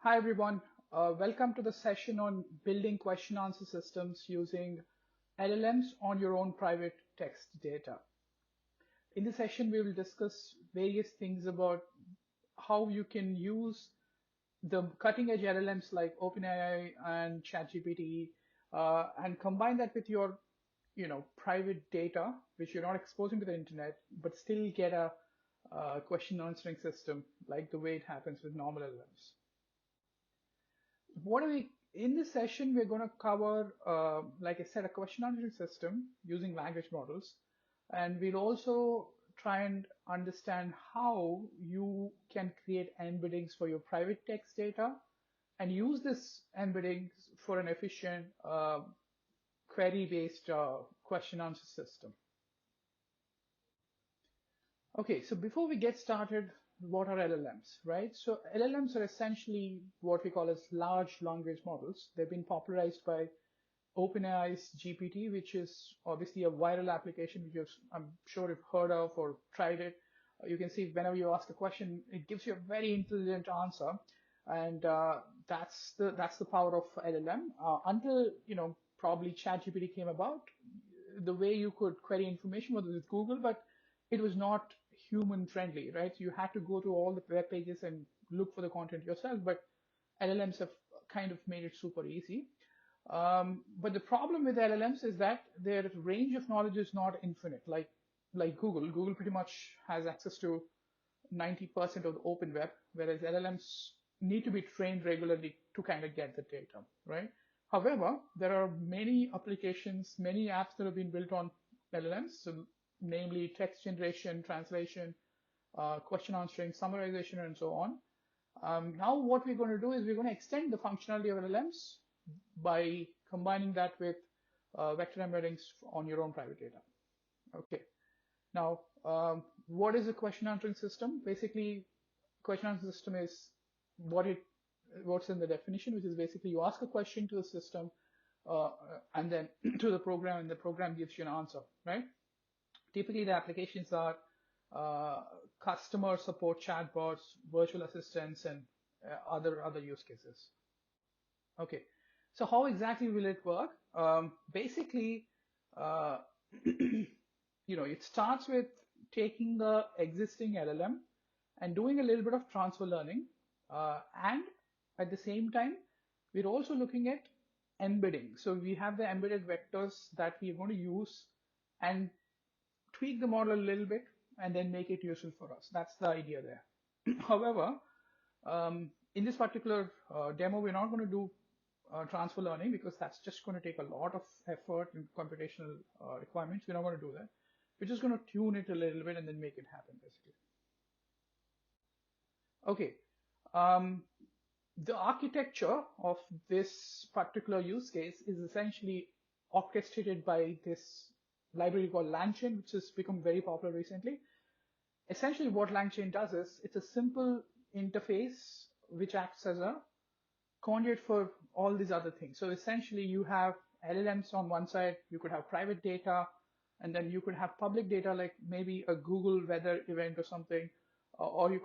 Hi everyone, welcome to the session on building question answer systems using LLMs on your own private text data. In this session, we will discuss various things about how you can use the cutting edge LLMs like OpenAI and ChatGPT and combine that with your private data, which you're not exposing to the internet, but still get a question answering system like the way it happens with normal LLMs. In this session, we're going to cover, like I said, a question answering system using language models. And we'll also try and understand how you can create embeddings for your private text data and use this embeddings for an efficient query-based question answer system. Okay, so before we get started, what are LLMs, right? So LLMs are essentially what we call as large language models. They've been popularized by OpenAI's GPT, which is obviously a viral application, which I'm sure you've heard of or tried it. You can see whenever you ask a question, it gives you a very intelligent answer, and that's the power of LLM. Until probably ChatGPT came about, the way you could query information was with Google, but it was not human friendly, right? You had to go to all the web pages and look for the content yourself, but LLMs have kind of made it super easy. But the problem with LLMs is that their range of knowledge is not infinite. Like Google. Google pretty much has access to 90% of the open web, whereas LLMs need to be trained regularly to kind of get the data, right? However, there are many applications, many apps that have been built on LLMs, so namely text generation, translation, question answering, summarization, and so on. Now what we're going to do is we're going to extend the functionality of LLMs by combining that with vector embeddings on your own private data. Okay. Now, what is a question answering system? Basically, question answering system is what's in the definition, which is basically you ask a question to the system and then to the program, and the program gives you an answer, right? Typically, the applications are customer support chatbots, virtual assistants, and other use cases. Okay, so how exactly will it work? Basically, it starts with taking the existing LLM and doing a little bit of transfer learning, and at the same time, we're also looking at embedding. So we have the embedded vectors that we're going to use and tweak the model a little bit and then make it useful for us. That's the idea there. However, in this particular demo, we're not going to do transfer learning because that's just going to take a lot of effort and computational requirements. We're not going to do that. We're just going to tune it a little bit and then make it happen, basically. Okay. The architecture of this particular use case is essentially orchestrated by this library called LangChain, which has become very popular recently. Essentially, what LangChain does is it's a simple interface which acts as a conduit for all these other things. So essentially, you have LLMs on one side, you could have private data, and then you could have public data like maybe a Google weather event or something, or you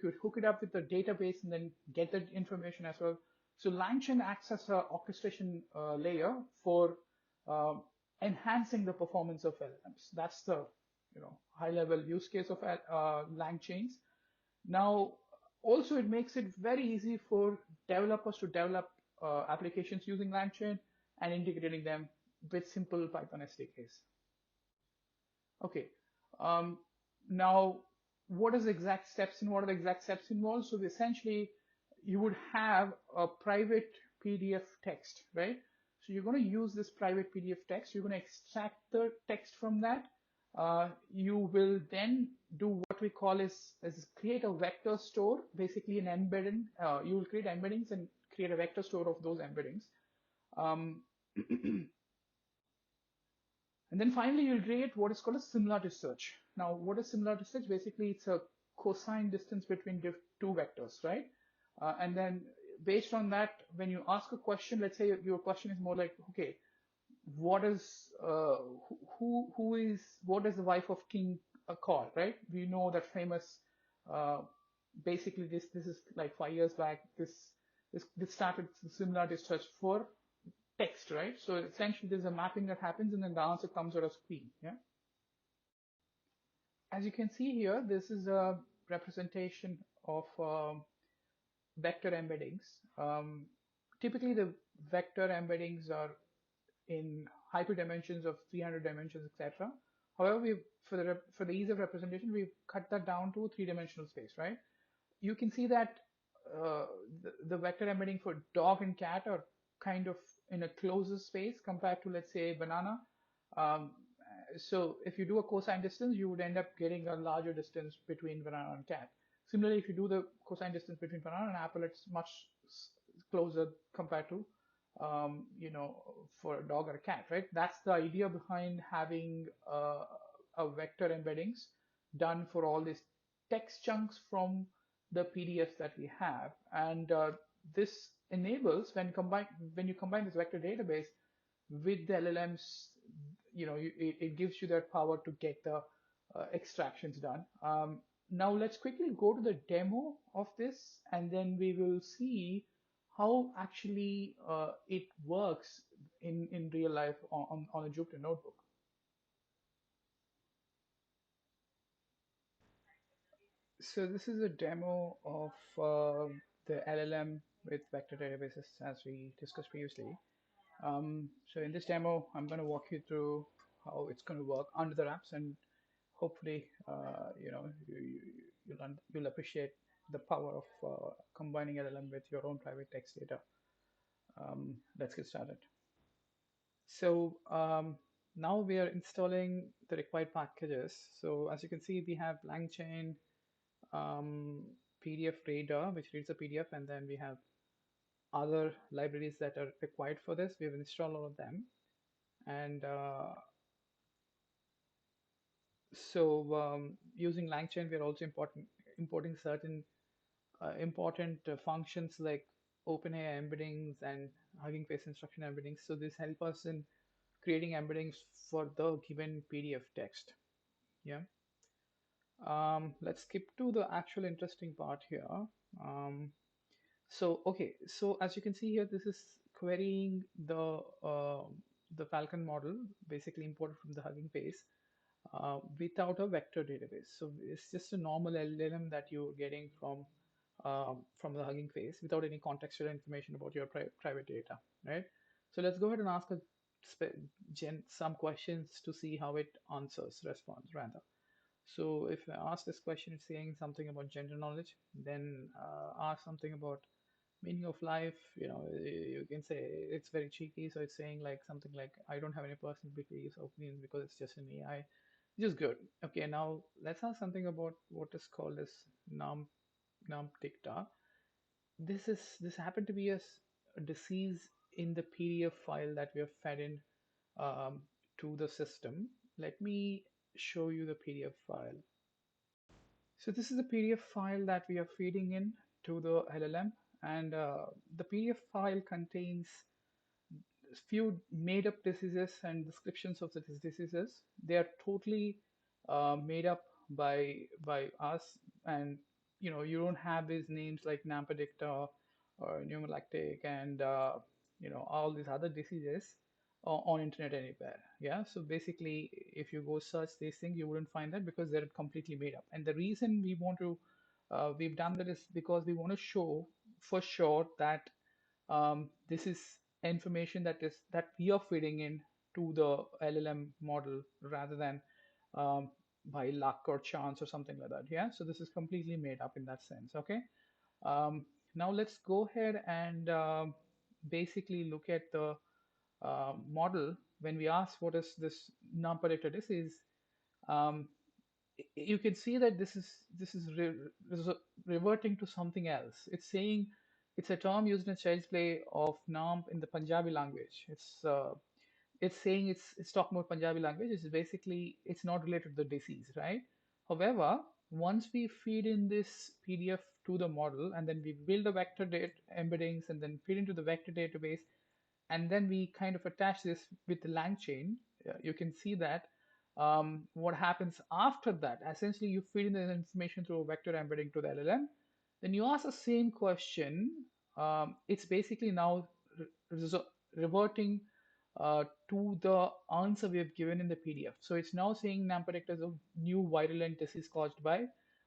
could hook it up with the database and then get that information as well. So LangChain acts as an orchestration layer for enhancing the performance of LLMs. That's the high-level use case of LangChains. Now, also it makes it very easy for developers to develop applications using LangChain and integrating them with simple Python SDKs. Okay. Now, what are the exact steps involved? So essentially, you would have a private PDF text, right? So you're going to use this private PDF text. You're going to extract the text from that. You will then do what we call is create a vector store, basically an embedding. You will create embeddings and create a vector store of those embeddings. And then finally, you'll create what is called a similarity search. Now, what is similarity search? Basically, it's a cosine distance between two vectors, right? And then based on that, when you ask a question, let's say your question is more like, okay, what is the wife of King called, right? We know that famous. Basically, this is like 5 years back. This This started the similarity search for text, right? So essentially, there's a mapping that happens, and then the answer comes out as queen. Yeah. As you can see here, this is a representation of vector embeddings. Typically, the vector embeddings are in hyperdimensions of 300 dimensions, etc. However, for the ease of representation, we've cut that down to three-dimensional space, right? You can see that the vector embedding for dog and cat are kind of in a closer space compared to, let's say, banana. Um, so if you do a cosine distance, you would end up getting a larger distance between banana and cat. Similarly, if you do the cosine distance between banana and apple, it's much closer compared to, for a dog or a cat, right? That's the idea behind having a vector embeddings done for all these text chunks from the PDFs that we have. And this enables when you combine this vector database with the LLMs, it gives you that power to get the extractions done. Now let's quickly go to the demo of this, and then we will see how actually it works in real life on a Jupyter notebook. So this is a demo of the LLM with vector databases as we discussed previously. So in this demo, I'm going to walk you through how it's going to work under the wraps, and hopefully, you'll appreciate the power of combining LLM with your own private text data. Let's get started. So now we are installing the required packages. So as you can see, we have LangChain, PDF Radar, which reads a PDF, and then we have other libraries that are required for this. We have installed all of them. And using LangChain, we are also importing certain important functions like OpenAI embeddings and Hugging Face instruction embeddings. So this help us in creating embeddings for the given PDF text. Yeah. Let's skip to the actual interesting part here. Um, okay, so as you can see here, this is querying the Falcon model, basically imported from the Hugging Face, without a vector database. So it's just a normal LLM that you're getting from the Hugging Face without any contextual information about your private data, right? So let's go ahead and ask some questions to see how it responds rather. So if I ask this question, it's saying something about gender knowledge, then ask something about meaning of life. You can say it's very cheeky, so it's saying like something like, I don't have any personal beliefs or opinions because it's just an AI, which is good. Okay, now let's ask something about what is called as num dicta. This happened to be a disease in the PDF file that we have fed in um, to the system. Let me show you the PDF file. So this is the PDF file that we are feeding in to the LLM, and the PDF file contains few made up diseases and descriptions of the diseases. They are totally made up by us, and you don't have these names like Nampadicta or pneumolactic and all these other diseases on internet anywhere. Yeah, so basically, if you go search these things, you wouldn't find that because they're completely made up. And the reason we've done that is because we want to show for sure that this is information that we are feeding in to the LLM model rather than by luck or chance or something like that. Yeah, so this is completely made up in that sense. Okay. Now let's go ahead and basically look at the model. When we ask what is this non-predictor disease, um, you can see that this is reverting to something else. It's saying it's a term used in child's play of Naam in the Punjabi language. It's saying it's talking about Punjabi language. It's basically it's not related to the disease, right? However, once we feed in this PDF to the model and then we build a vector data embeddings and then feed into the vector database, and then we kind of attach this with the LangChain, you can see that what happens after that. Essentially, you feed in the information through a vector embedding to the LLM, then you ask the same question it's basically now reverting to the answer we have given in the PDF. So it's now saying NAM predictors of new virulent disease caused by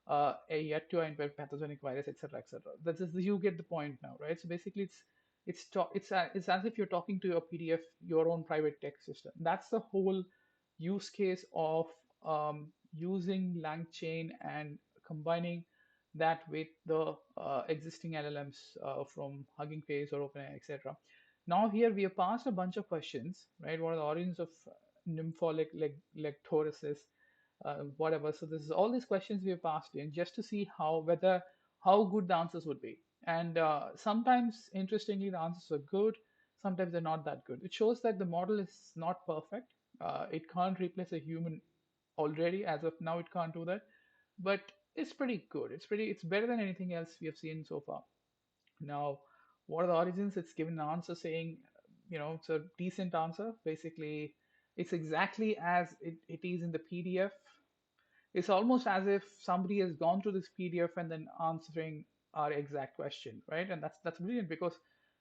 a yet to identify pathogenic virus, etc., etc. That's just, you get the point now, right? So basically, it's as if you're talking to your PDF, your own private text system. That's the whole use case of using LangChain and combining that with the existing LLMs from Hugging Face or OpenAI, etc. Now here we have passed a bunch of questions, right? What are the origins of nympholic lectoresis, whatever. So this is all these questions we have passed in just to see how good the answers would be. And sometimes, interestingly, the answers are good. Sometimes they're not that good. It shows that the model is not perfect. It can't replace a human already. As of now, it can't do that. But it's pretty good. It's better than anything else we have seen so far. Now, what are the origins? It's given an answer saying, it's a decent answer. Basically, it's exactly as it is in the PDF. It's almost as if somebody has gone through this PDF and then answering our exact question, right? And that's brilliant because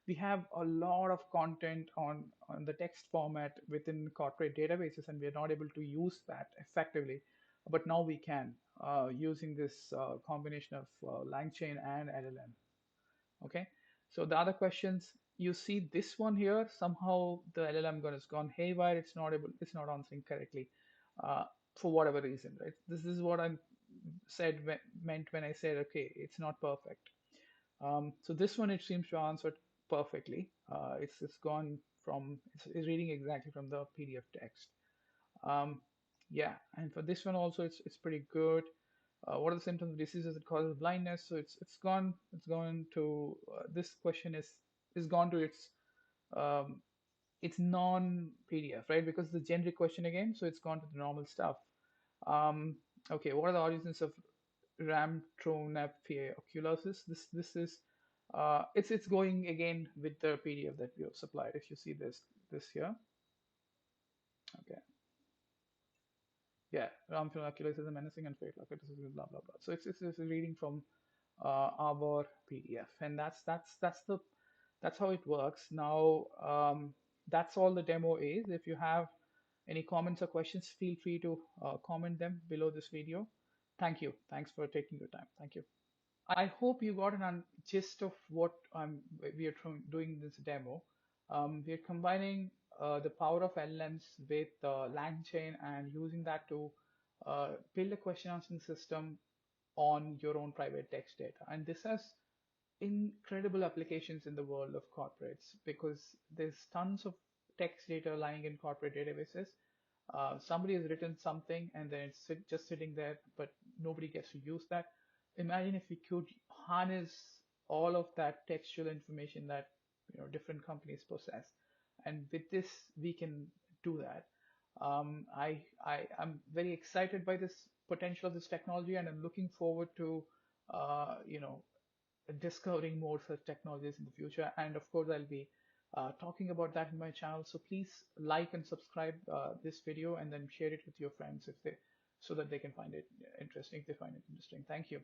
we have a lot of content on the text format within corporate databases, and we're not able to use that effectively. But now we can using this combination of LangChain and LLM. Okay, so the other questions, you see this one here, somehow the LLM has gone haywire. It's not answering correctly uh, for whatever reason, right? This is what I meant when I said, okay, it's not perfect. So this one, it seems to answer perfectly. It's gone from, it's reading exactly from the PDF text. Um, yeah, and for this one also, it's pretty good. What are the symptoms of diseases that causes blindness? So it's gone to this question is gone to its non-PDF, right? Because the generic question again, so it's gone to the normal stuff. Um, okay, what are the origins of rhamnotracheostomy oculosis? This is it's going again with the PDF that we have supplied. If you see this here, okay. Yeah, Ramphinoculus is a menacing and fatal. Okay, this is blah blah blah. So it's reading from our PDF, and that's how it works. Now that's all the demo is. If you have any comments or questions, feel free to comment them below this video. Thank you. Thanks for taking your time. Thank you. I hope you got an gist of what we are doing this demo. We are combining the power of LLMs with LangChain and using that to build a question answering system on your own private text data. And this has incredible applications in the world of corporates because there's tons of text data lying in corporate databases. Somebody has written something and then it's just sitting there, but nobody gets to use that. Imagine if we could harness all of that textual information that different companies possess, and with this we can do that. I'm very excited by this potential of this technology, and I'm looking forward to discovering more such technologies in the future. And of course, I'll be talking about that in my channel. So please like and subscribe this video, and then share it with your friends if they so that they can find it interesting if they find it interesting. Thank you.